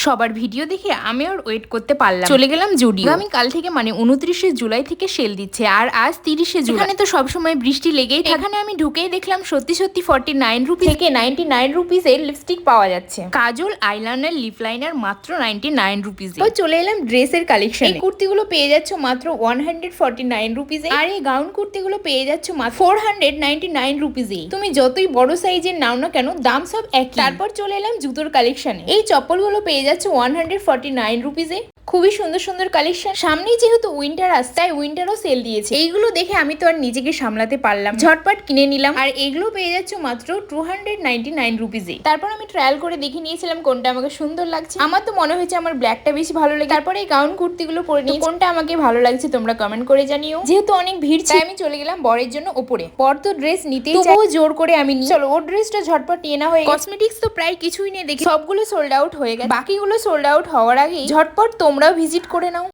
সবার ভিডিও দেখে আমি আর ওয়েট করতে পারলাম, চলে গেলাম জুডিও। আমি কাল থেকে মানে 29শে জুলাই থেকে সেল দিচ্ছে, আর আজ 30শে জুলাই। এখানে তো সবসময় বৃষ্টি লেগেই থাকে। এখানে আমি ঢুকেই দেখলাম সত্যি 49 রুপিস থেকে 99 রুপিসের লিপস্টিক পাওয়া যাচ্ছে। কাজল, আইলাইনার, লিপ লাইনার মাত্র 99 রুপিসে। চলে এলাম ড্রেসের কালেকশন। এই কুর্তিগুলো পেয়ে যাচ্ছ মাত্র 149 রুপিসে, আর এই গাউন কুর্তিগুলো পেয়ে যাচ্ছ মাত্র 499 রুপিসে। তুমি যতই বড় সাইজের নাও না কেন, দাম সব একই। তারপর চলে এলাম জুতোর কালেকশনে। এই চপ্পলগুলো পেয়ে যাচ্ছ 149 রুপিসে। খুবই সুন্দর সুন্দর কালেকশন। সামনেই যেহেতু উইন্টার আসছে, তাই উইন্টারও সেল দিয়েছে। এইগুলো দেখে আমি তো আর নিজেকে সামলাতে পারলাম, ঝটপট কিনে নিলাম। আর এগুলো পেয়ে যাচ্ছ মাত্র 299 রুপিসে। তারপর আমি ট্রায়াল করে দেখে নিয়েছিলাম কোনটা আমাকে সুন্দর লাগছে। আমার তো মনে হয়েছে আমার ব্ল্যাকটা বেশি ভালো লাগে। তারপরে এই গাউন কুর্তিগুলো পরে নিয়ে কোনটা আমাকে ভালো লাগছে তোমরা কমেন্ট করে জানিও। যেহেতু অনেক ভিড়, তাই আমি চলে গেলাম বরের জন্য ওপরে। বর তো ড্রেস নিতেই চাই, তবুও জোর করে আমি নিই। চলো ওর ড্রেসটা ঝটপট নিয়ে না হয়ে গেছে। কসমেটিক্স তো প্রায় কিছুই নেই, দেখি সবগুলো সোল্ড আউট হয়ে গেছে। বাকিগুলো সোল্ড আউট হওয়ার আগেই ঝটপট তোমরাও ভিজিট করে নাও।